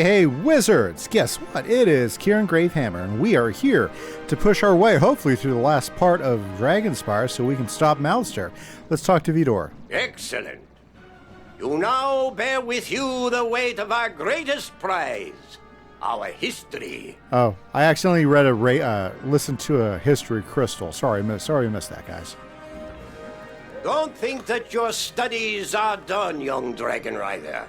Hey, wizards! Guess what? It is Kieran Gravehammer, and we are here to push our way, hopefully, through the last part of Dragonspire so we can stop Malster. Let's talk to Vidor. Excellent. You now bear with you the weight of our greatest prize, our history. Oh, I accidentally listened to a history crystal. Sorry we missed that, guys. Don't think that your studies are done, young Dragon Rider.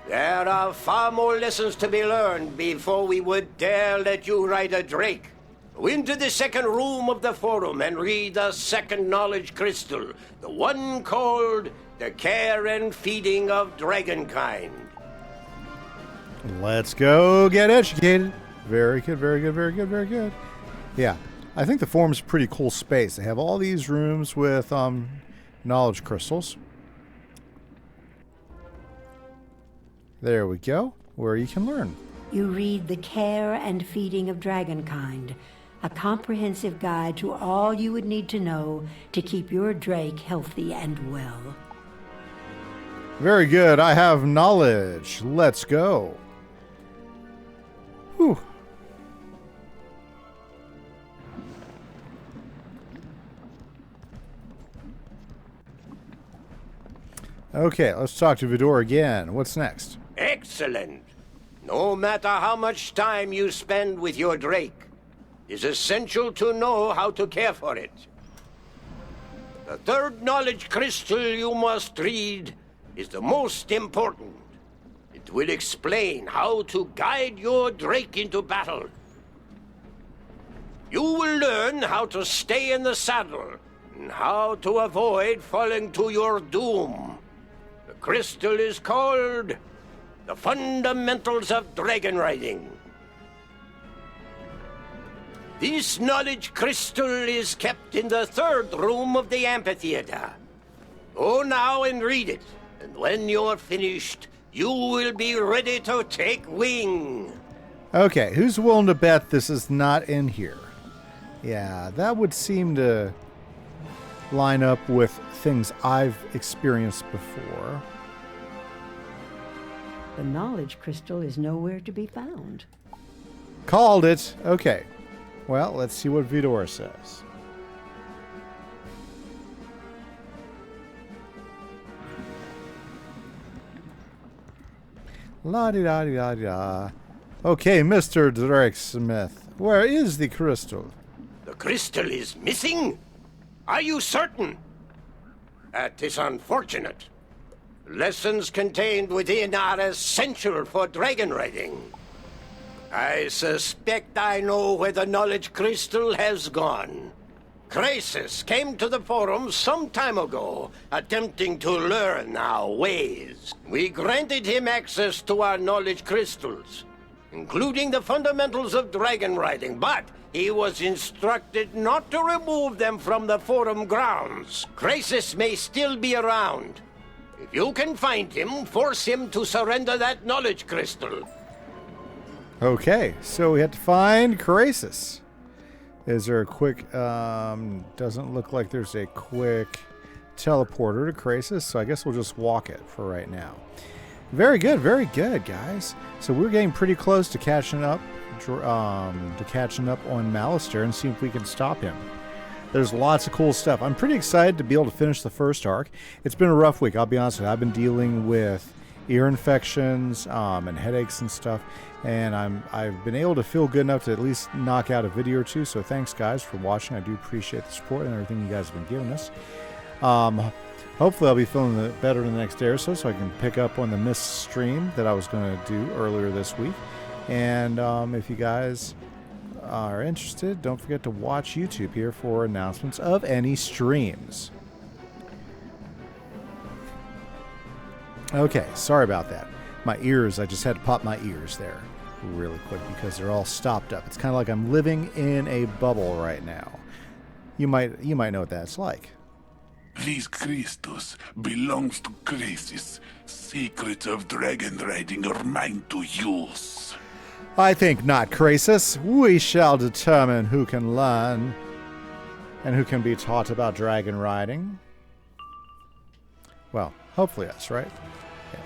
There are far more lessons to be learned before we would dare let you ride a drake. Go into the second room of the forum and read the second knowledge crystal, the one called The Care and Feeding of Dragonkind. Let's go get educated. Very good, very good, very good, very good. Yeah, I think the forum's a pretty cool space. They have all these rooms with knowledge crystals. There we go, where you can learn. You read The Care and Feeding of Dragonkind, a comprehensive guide to all you would need to know to keep your drake healthy and well. Very good, I have knowledge. Let's go. Whew. Okay, let's talk to Vidor again. What's next? Excellent. No matter how much time you spend with your drake, it's essential to know how to care for it. The third knowledge crystal you must read is the most important. It will explain how to guide your drake into battle. You will learn how to stay in the saddle and how to avoid falling to your doom. The crystal is called The Fundamentals of Dragon Riding. This knowledge crystal is kept in the third room of the amphitheater. Go now and read it, and when you're finished, you will be ready to take wing. Okay, who's willing to bet this is not in here? Yeah, that would seem to line up with things I've experienced before. The knowledge crystal is nowhere to be found. Called it. Okay. Well, let's see what Vidor says. La-di-da-di-da-di-da. Okay, Mr. Drakesmith, where is the crystal? The crystal is missing? Are you certain? That is unfortunate. Lessons contained within are essential for dragon riding. I suspect I know where the knowledge crystal has gone. Crisis came to the forum some time ago, attempting to learn our ways. We granted him access to our knowledge crystals, including the fundamentals of dragon riding, but he was instructed not to remove them from the forum grounds. Crisis may still be around. If you can find him, force him to surrender that knowledge crystal. Okay, so we have to find Crisis. Is there a quick, doesn't look like there's a quick teleporter to Crisis, so I guess we'll just walk it for right now. Very good, guys. So we're getting pretty close to catching up on Malster and see if we can stop him. There's lots of cool stuff. I'm pretty excited to be able to finish the first arc. It's been a rough week, I'll be honest with you. I've been dealing with ear infections and headaches and stuff, and I've been able to feel good enough to at least knock out a video or two, so thanks guys for watching. I do appreciate the support and everything you guys have been giving us. Hopefully I'll be feeling better in the next day or so I can pick up on the missed stream that I was going to do earlier this week. And if you guys are interested, don't forget to watch YouTube here for announcements of any streams. Okay, sorry about that. My ears, I just had to pop my ears there really quick because they're all stopped up. It's kind of like I'm living in a bubble right now. You might know what that's like. This Christus belongs to Crisis. Secrets of dragon riding are mine to use. I think not, Crisis. We shall determine who can learn and who can be taught about dragon riding. Well, hopefully us, right? Okay.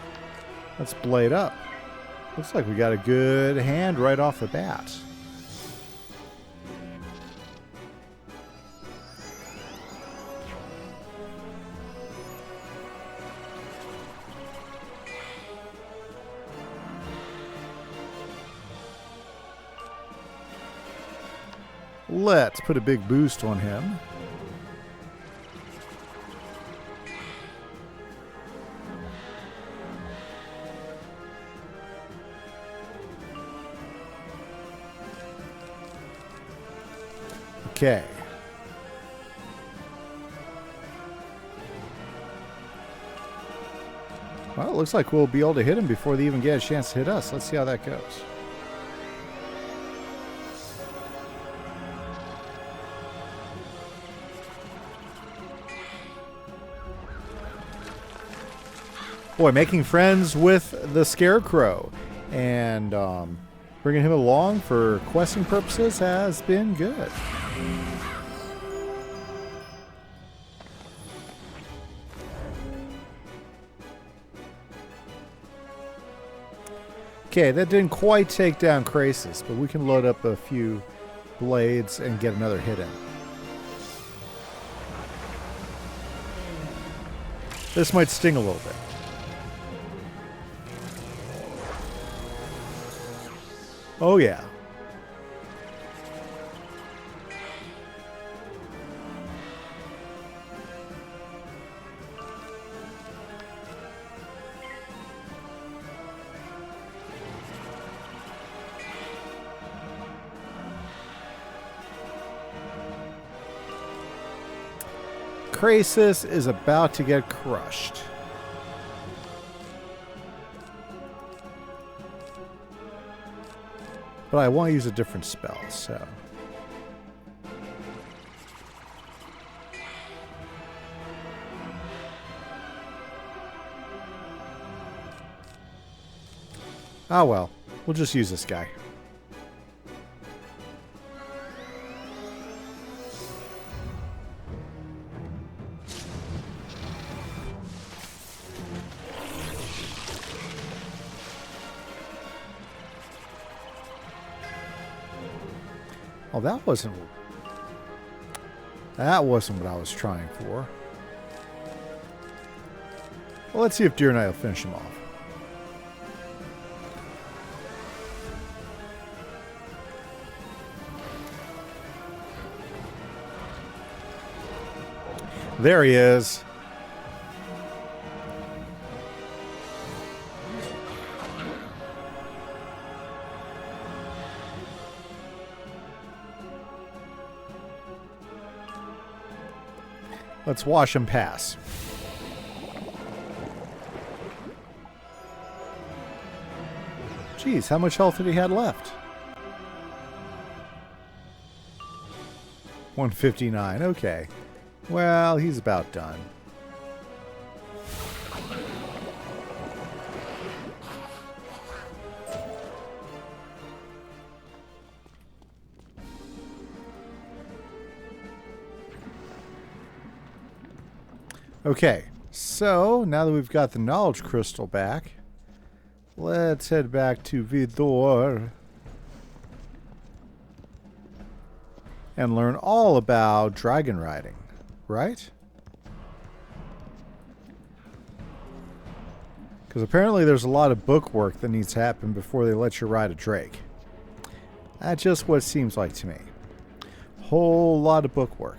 Let's blade up. Looks like we got a good hand right off the bat. Let's put a big boost on him. Okay. Well, it looks like we'll be able to hit him before they even get a chance to hit us. Let's see how that goes. Boy, making friends with the Scarecrow and bringing him along for questing purposes has been good. Okay, that didn't quite take down Krasis, but we can load up a few blades and get another hit in. This might sting a little bit. Oh, yeah. Krasis is about to get crushed. But I want to use a different spell, so... Oh well, we'll just use this guy. Oh, that wasn't what I was trying for. Well, let's see if Deer Knight will finish him off. There he is. Let's wash him pass. Jeez, how much health did he have left? 159, okay. Well, he's about done. Okay, so now that we've got the knowledge crystal back, let's head back to Vidor and learn all about dragon riding, right? Because apparently there's a lot of book work that needs to happen before they let you ride a drake. That's just what it seems like to me. Whole lot of book work.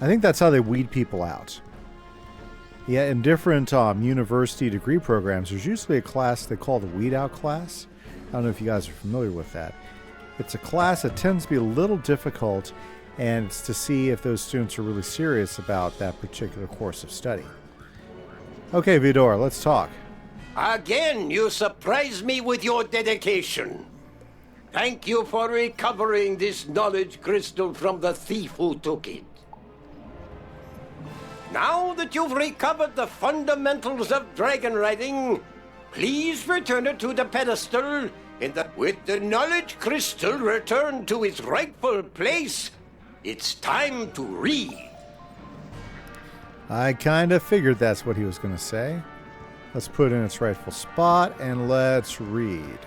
I think that's how they weed people out. Yeah, in different university degree programs, there's usually a class they call the weed out class. I don't know if you guys are familiar with that. It's a class that tends to be a little difficult, and it's to see if those students are really serious about that particular course of study. Okay, Vidor, let's talk. Again, you surprise me with your dedication. Thank you for recovering this knowledge crystal from the thief who took it. Now that you've recovered the fundamentals of dragon riding, please return it to the pedestal with the knowledge crystal returned to its rightful place. It's time to read. I kind of figured that's what he was going to say. Let's put it in its rightful spot and let's read.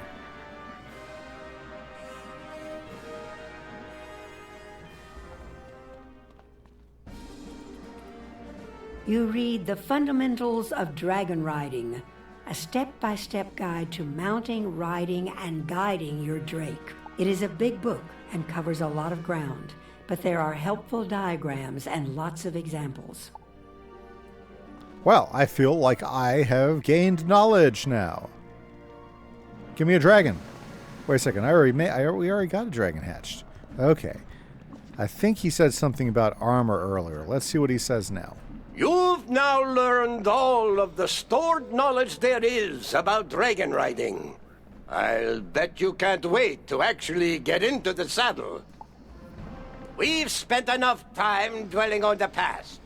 You read The Fundamentals of Dragon Riding, a step-by-step guide to mounting, riding, and guiding your Drake. It is a big book and covers a lot of ground, but there are helpful diagrams and lots of examples. Well, I feel like I have gained knowledge now. Give me a dragon. Wait a second. We already got a dragon hatched. Okay. I think he said something about armor earlier. Let's see what he says now. You've now learned all of the stored knowledge there is about dragon riding. I'll bet you can't wait to actually get into the saddle. We've spent enough time dwelling on the past.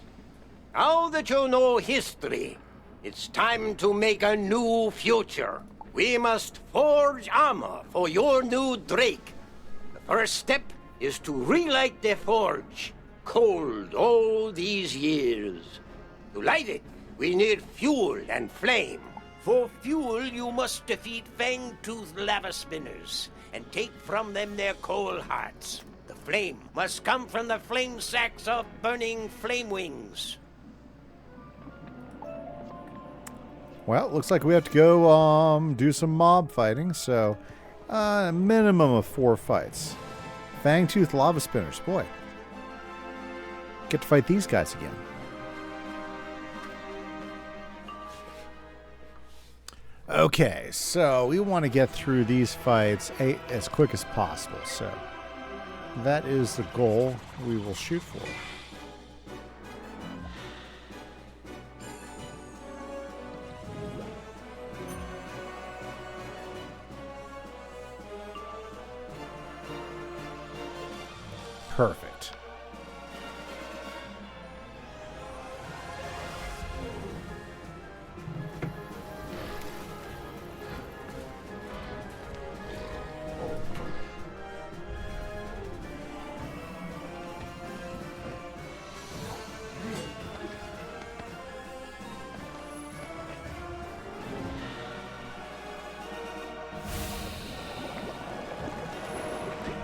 Now that you know history, it's time to make a new future. We must forge armor for your new Drake. The first step is to relight the forge, cold all these years. To light it, we need fuel and flame. For fuel, you must defeat fang-toothed lava spinners and take from them their coal hearts. The flame must come from the flame sacks of burning flame wings. Well, looks like we have to go do some mob fighting, so a minimum of 4 fights. Fang-toothed lava spinners, boy. Get to fight these guys again. Okay, so we want to get through these fights as quick as possible, so that is the goal we will shoot for. Perfect.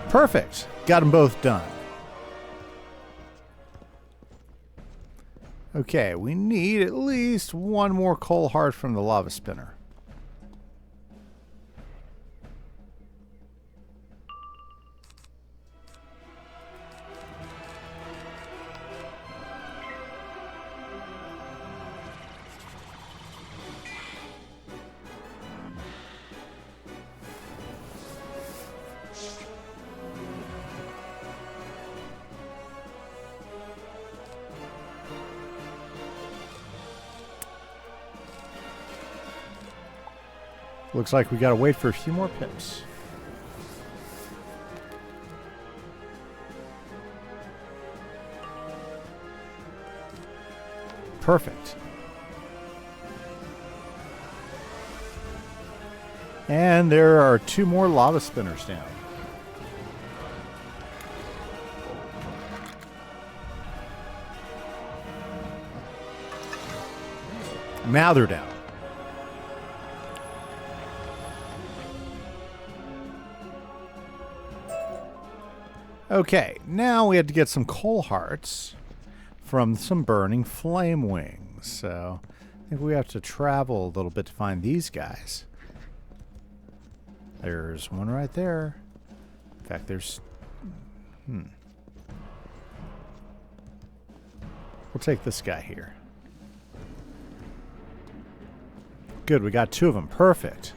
Perfect. Got them both done. Okay, we need at least one more coal heart from the lava spinner. Looks like we gotta wait for a few more pips. Perfect. And there are 2 more lava spinners down. Now they're down. Okay, now we have to get some coal hearts from some burning flame wings. So I think we have to travel a little bit to find these guys. There's one right there. In fact, there's... We'll take this guy here. Good, we got 2 of them. Perfect.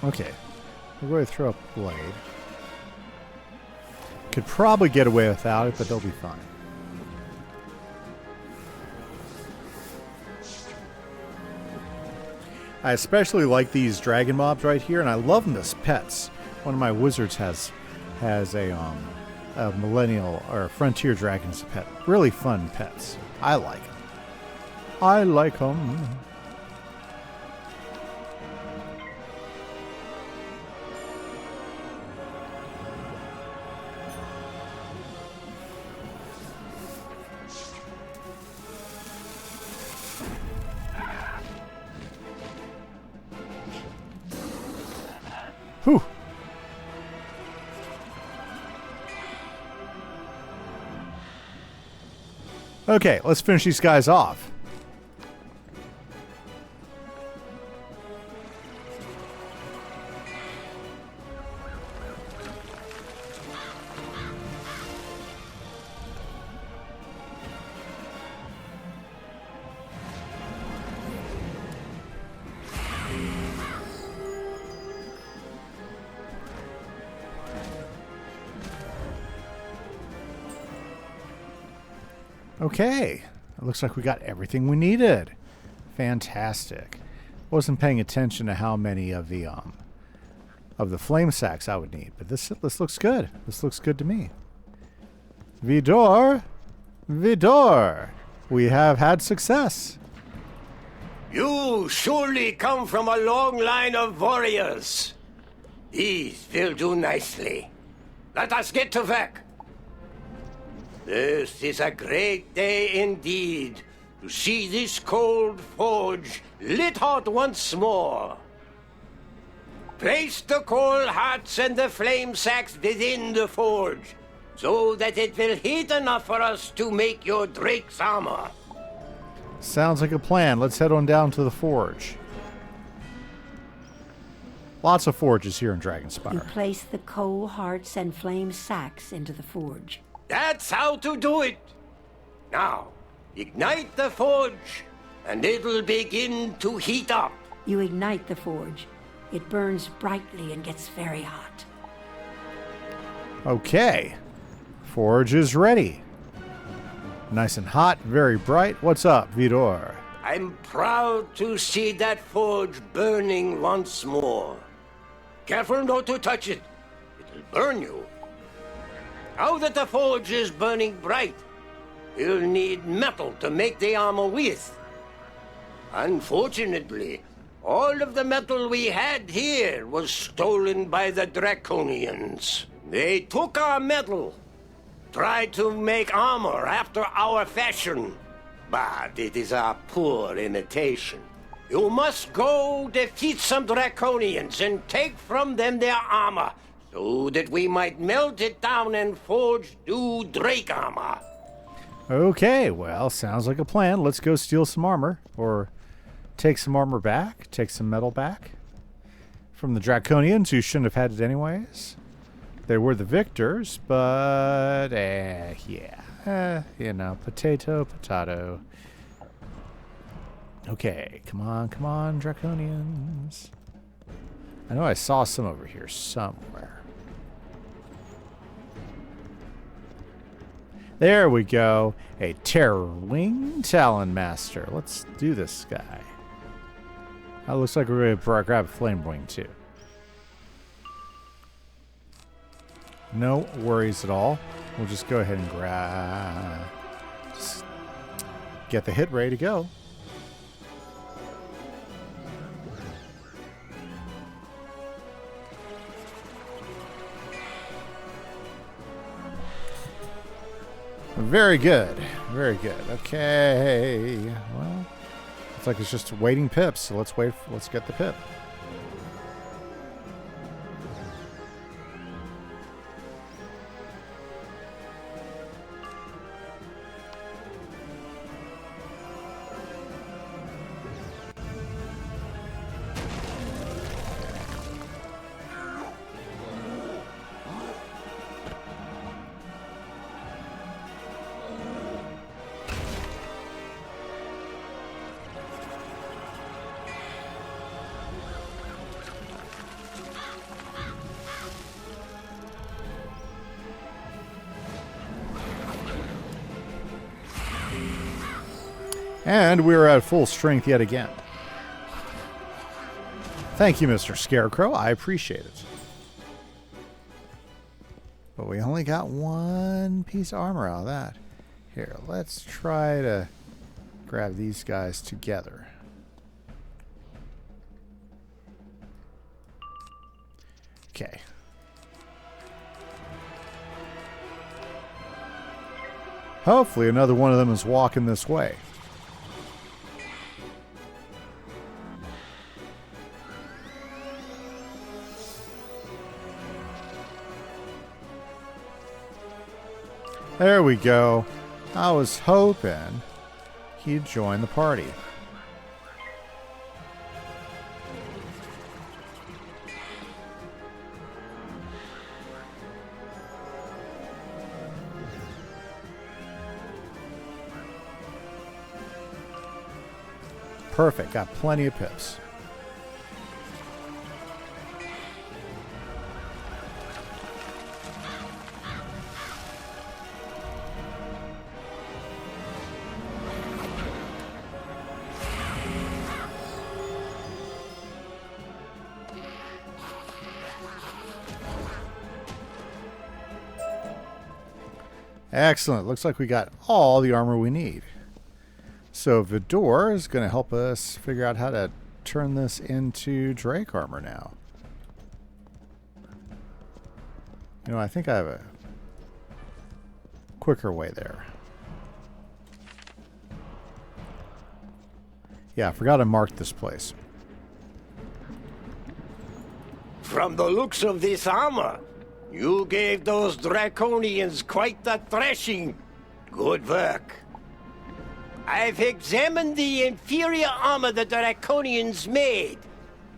Okay. We're going to throw up a blade. Could probably get away without it, but they'll be fine. I especially like these dragon mobs right here, and I love them as pets. One of my wizards has has a millennial or frontier dragon as a pet. Really fun pets. I like them. I like them. Whew. Okay, let's finish these guys off. Okay, it looks like we got everything we needed. Fantastic. Wasn't paying attention to how many of the flame sacks I would need, but this looks good. This looks good to me. Vidor, we have had success. You surely come from a long line of warriors. These will do nicely. Let us get to work. This is a great day indeed to see this cold forge lit hot once more. Place the coal hearts and the flame sacks within the forge, so that it will heat enough for us to make your drake's armor. Sounds like a plan. Let's head on down to the forge. Lots of forges here in Dragonspire. You place the coal hearts and flame sacks into the forge. That's how to do it. Now, ignite the forge, and it'll begin to heat up. You ignite the forge. It burns brightly and gets very hot. Okay. Forge is ready. Nice and hot, very bright. What's up, Vidor? I'm proud to see that forge burning once more. Careful not to touch it. It'll burn you. Now that the forge is burning bright, we'll need metal to make the armor with. Unfortunately, all of the metal we had here was stolen by the Draconians. They took our metal, tried to make armor after our fashion, but it is a poor imitation. You must go defeat some Draconians and take from them their armor, so that we might melt it down and forge new Drake armor. Okay, well, sounds like a plan. Let's go steal some armor, or take some armor back, take some metal back from the Draconians, who shouldn't have had it anyways. They were the victors, but, potato, potato. Okay, come on, Draconians. I know I saw some over here somewhere. There we go. A Terror Wing Talon Master. Let's do this guy. That looks like we're going to grab a Flame Wing too. No worries at all. We'll just go ahead and grab... Just get the hit ready to go. Very good. Very good. Okay. Well, looks like it's just waiting pips, so let's wait. Let's get the pip. And we're at full strength yet again. Thank you, Mr. Scarecrow. I appreciate it. But we only got one piece of armor out of that. Here, let's try to grab these guys together. Okay. Hopefully another one of them is walking this way. There we go. I was hoping he'd join the party. Perfect. Got plenty of pips. Excellent. Looks like we got all the armor we need. So Vidor is going to help us figure out how to turn this into Drake armor now. You know, I think I have a quicker way there. Yeah, I forgot to mark this place. From the looks of this armor, you gave those Draconians quite the thrashing. Good work. I've examined the inferior armor the Draconians made,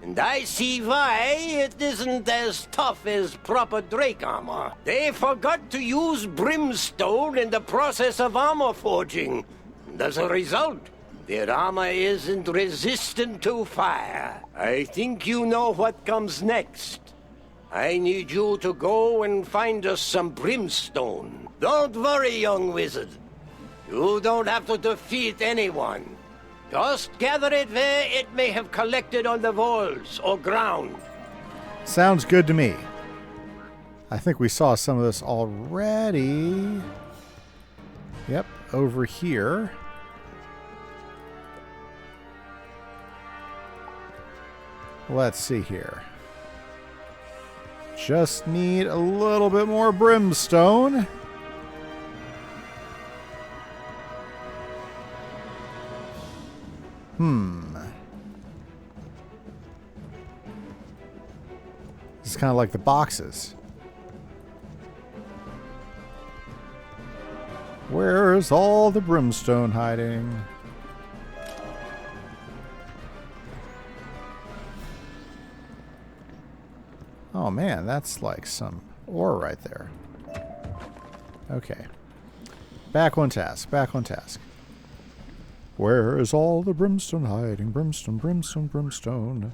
and I see why it isn't as tough as proper Drake armor. They forgot to use brimstone in the process of armor forging, and as a result, their armor isn't resistant to fire. I think you know what comes next. I need you to go and find us some brimstone. Don't worry, young wizard. You don't have to defeat anyone. Just gather it where it may have collected on the walls or ground. Sounds good to me. I think we saw some of this already. Yep, over here. Let's see here. Just need a little bit more brimstone. It's kind of like the boxes. Where's all the brimstone hiding? Oh man, that's like some ore right there. Okay. Back on task, back on task. Where is all the brimstone hiding? Brimstone, brimstone, brimstone.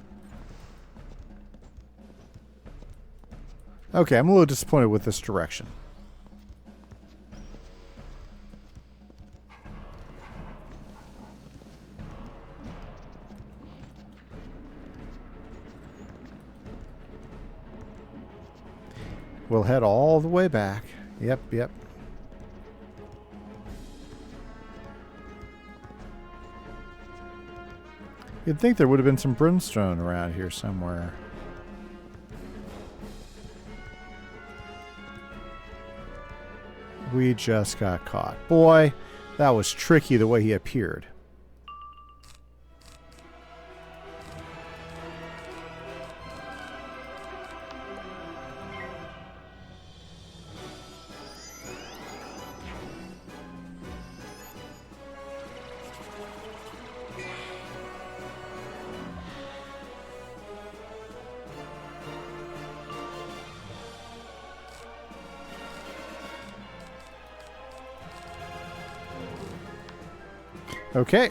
Okay, I'm a little disappointed with this direction. We'll head all the way back. Yep, yep. You'd think there would have been some brimstone around here somewhere. We just got caught. Boy, that was tricky the way he appeared. Okay.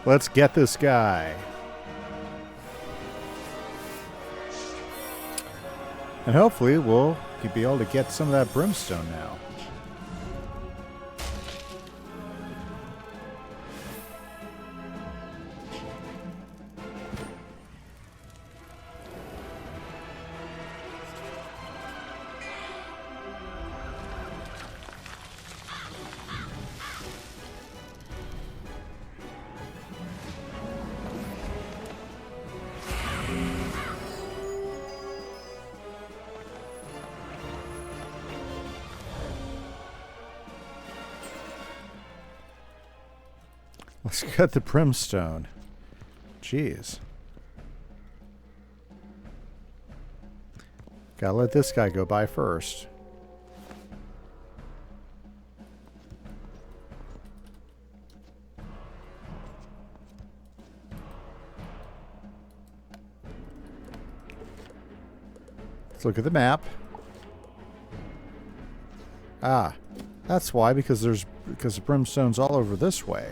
Let's get this guy. And hopefully we'll be able to get some of that brimstone now. Let's get the brimstone. Jeez. Gotta let this guy go by first. Let's look at the map. Ah, that's why, because the brimstone's all over this way.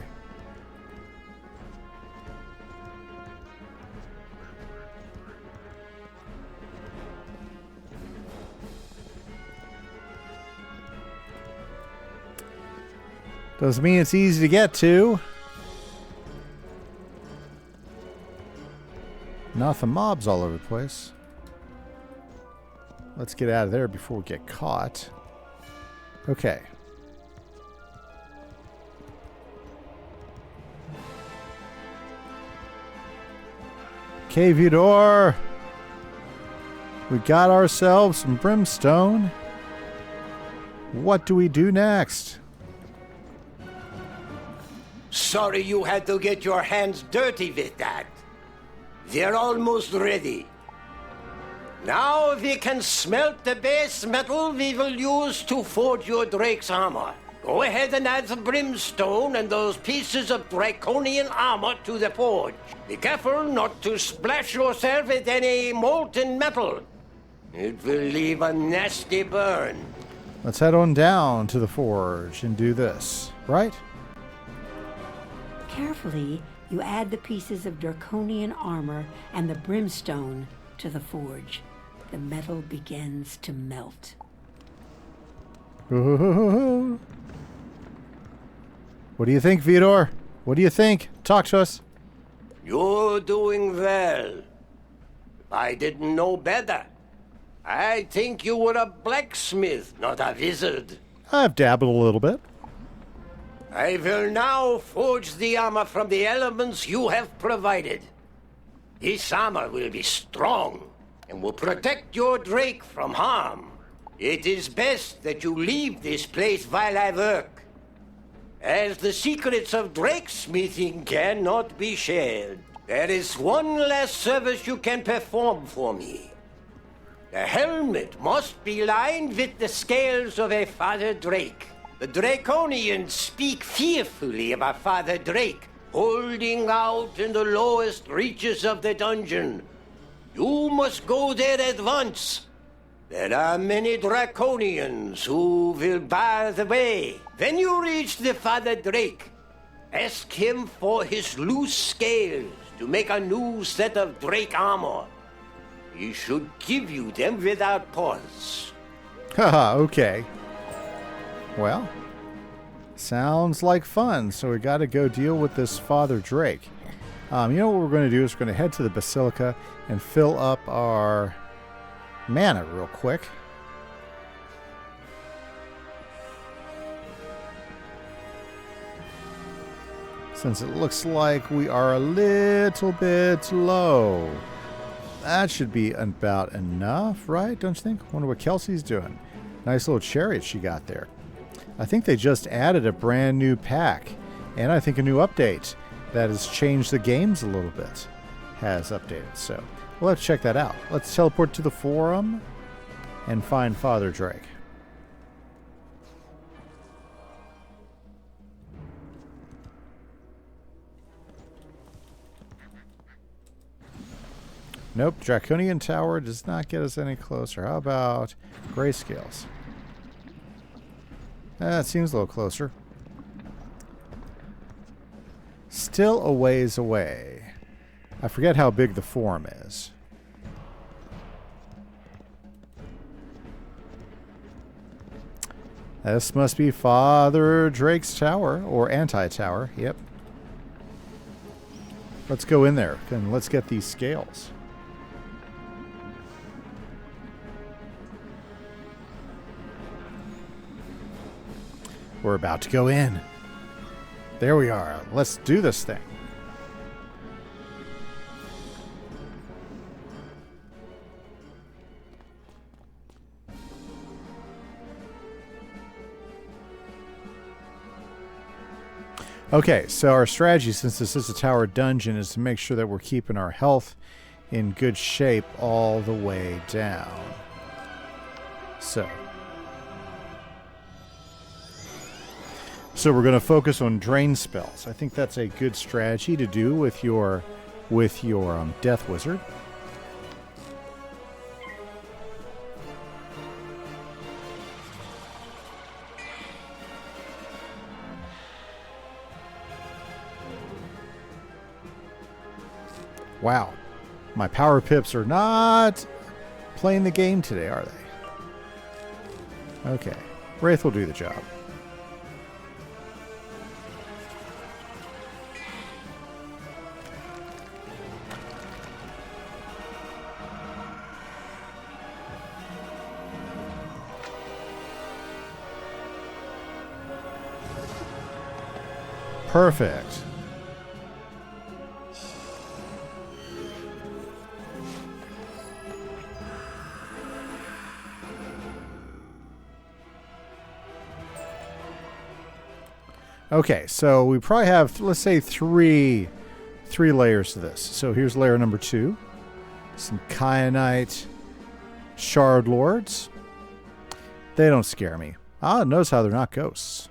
Doesn't mean it's easy to get to. Nothing mobs all over the place. Let's get out of there before we get caught. Okay. Okay, Vidor. We got ourselves some brimstone. What do we do next? Sorry you had to get your hands dirty with that. They're almost ready. Now we can smelt the base metal we will use to forge your Drake's armor. Go ahead and add the brimstone and those pieces of draconian armor to the forge. Be careful not to splash yourself with any molten metal. It will leave a nasty burn. Let's head on down to the forge and do this, right? Carefully, you add the pieces of draconian armor and the brimstone to the forge. The metal begins to melt. What do you think, Vidor? What do you think? Talk to us. You're doing well. If I didn't know better, I think you were a blacksmith, not a wizard. I've dabbled a little bit. I will now forge the armor from the elements you have provided. This armor will be strong and will protect your Drake from harm. It is best that you leave this place while I work, as the secrets of Drake smithing cannot be shared. There is one last service you can perform for me. The helmet must be lined with the scales of a Father Drake. The Draconians speak fearfully of a Father Drake holding out in the lowest reaches of the dungeon. You must go there at once. There are many Draconians who will bar the way. When you reach the Father Drake, ask him for his loose scales to make a new set of Drake armor. He should give you them without pause. Haha, okay. Well, sounds like fun. So we got to go deal with this Father Drake. You know what we're going to do is we're going to head to the Basilica and fill up our mana real quick. Since it looks like we are a little bit low. That should be about enough, right? Don't you think? Wonder what Kelsey's doing. Nice little chariot she got there. I think they just added a brand new pack, and I think a new update that has changed the games a little bit has updated. So well, let's check that out. Let's teleport to the forum and find Father Drake. Nope, Draconian Tower does not get us any closer. How about Grayscales? It seems a little closer. Still a ways away. I forget how big the forum is. This must be Father Drake's tower, or anti-tower. Yep. Let's go in there, and let's get these scales. We're about to go in. There we are. Let's do this thing. Okay, so our strategy, since this is a tower dungeon, is to make sure that we're keeping our health in good shape all the way down. So we're going to focus on drain spells. I think that's a good strategy to do with your Death Wizard. Wow, my power pips are not playing the game today, are they? Okay, Wraith will do the job. Perfect. Okay, so we probably have, let's say, three layers to this. So here's layer number 2. Some Kyanite Shard Lords. They don't scare me. Notice how they're not ghosts.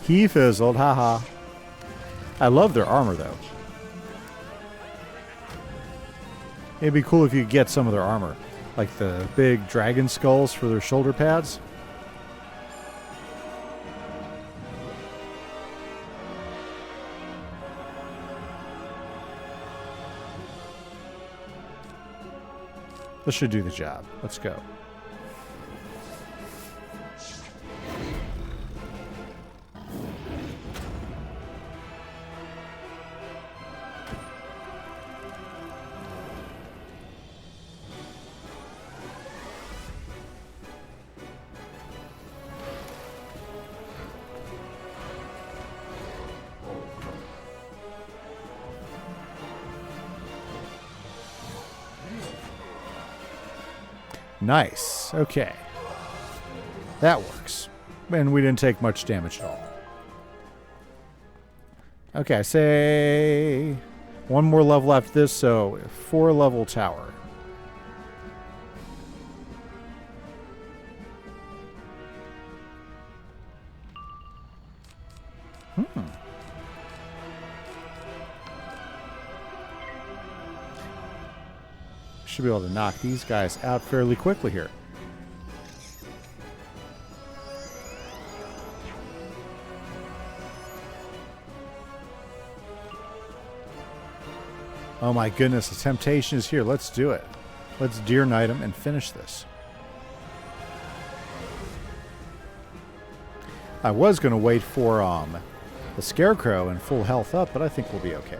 He fizzled, haha. I love their armor, though. It'd be cool if you could get some of their armor. Like the big dragon skulls for their shoulder pads. This should do the job. Let's go. Nice. Okay. That works. And we didn't take much damage at all. Okay, I say one more level after this, so 4-level tower. Should be able to knock these guys out fairly quickly here. Oh my goodness, the temptation is here. Let's do it. Let's Deer Knight him and finish this. I was going to wait for the Scarecrow and full health up, but I think we'll be okay.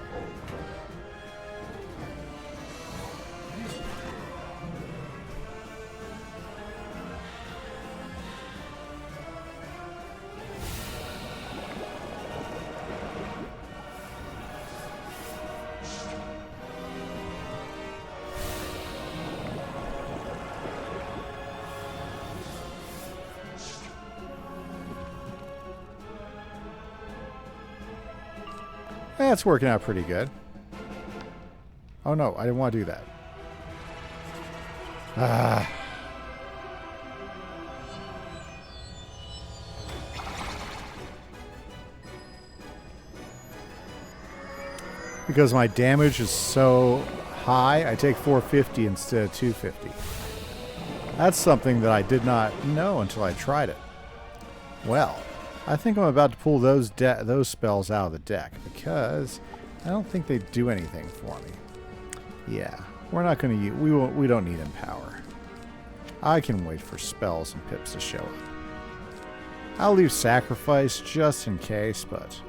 That's working out pretty good. Oh no, I didn't want to do that. Ah. Because my damage is so high, I take 450 instead of 250. That's something that I did not know until I tried it. Well, I think I'm about to pull those spells out of the deck because I don't think they do anything for me. Yeah, we're not going to use. We don't need Empower. I can wait for spells and pips to show up. I'll leave Sacrifice just in case, but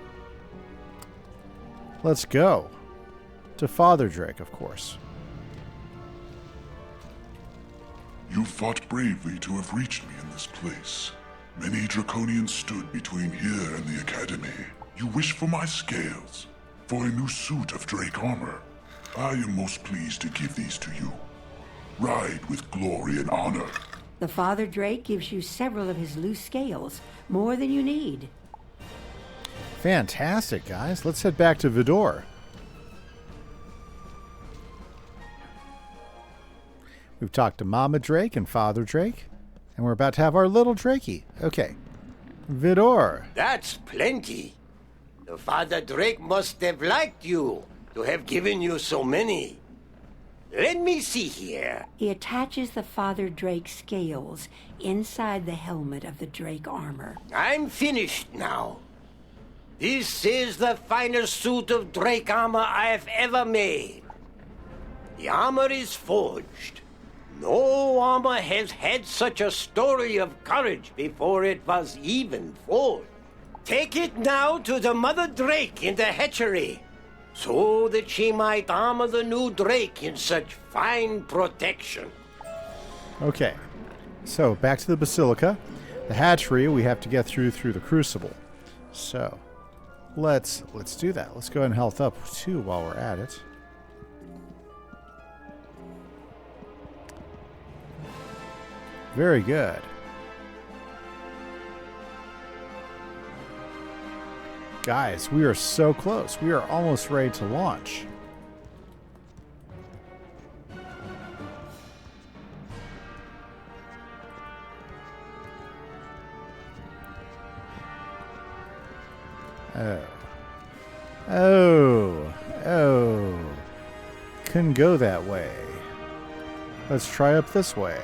let's go to Father Drake, of course. You fought bravely to have reached me in this place. Many Draconians stood between here and the Academy. You wish for my scales, for a new suit of Drake armor. I am most pleased to give these to you. Ride with glory and honor. The Father Drake gives you several of his loose scales, more than you need. Fantastic, guys. Let's head back to Vidor. We've talked to Mama Drake and Father Drake, and we're about to have our little Drakey. Okay. Vidor. That's plenty. The Father Drake must have liked you to have given you so many. Let me see here. He attaches the Father Drake scales inside the helmet of the Drake armor. I'm finished now. This is the finest suit of Drake armor I have ever made. The armor is forged. No armor has had such a story of courage before it was even forged. Take it now to the Mother Drake in the hatchery, so that she might armor the new Drake in such fine protection. Okay. So, back to the Basilica. The hatchery we have to get through the Crucible. So, let's do that. Let's go ahead and health up too while we're at it. Very good. Guys, we are so close. We are almost ready to launch. Oh. Couldn't go that way. Let's try up this way.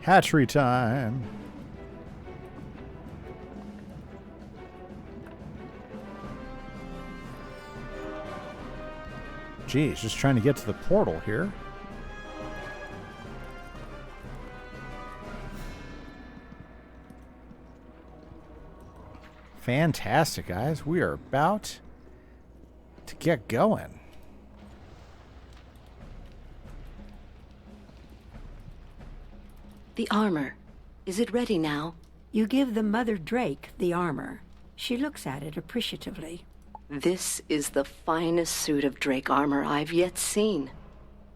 Hatchery time. Geez, just trying to get to the portal here. Fantastic, guys. We are about to get going. The armor. Is it ready now? You give the Mother Drake the armor. She looks at it appreciatively. This is the finest suit of Drake armor I've yet seen.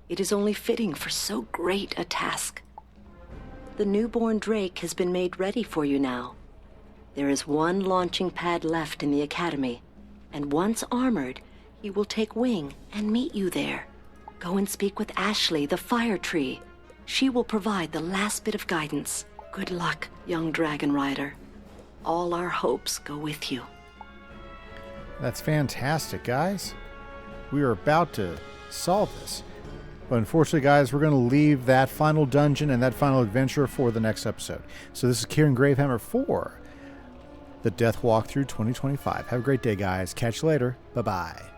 It is only fitting for so great a task. The newborn Drake has been made ready for you now. There is one launching pad left in the Academy, and once armored, he will take wing and meet you there. Go and speak with Ashley, the Fire Tree. She will provide the last bit of guidance. Good luck, young dragon rider. All our hopes go with you. That's fantastic, guys. We are about to solve this. But unfortunately, guys, we're going to leave that final dungeon and that final adventure for the next episode. So this is Kieran Gravehammer for the Death Walkthrough 2025. Have a great day, guys. Catch you later. Bye-bye.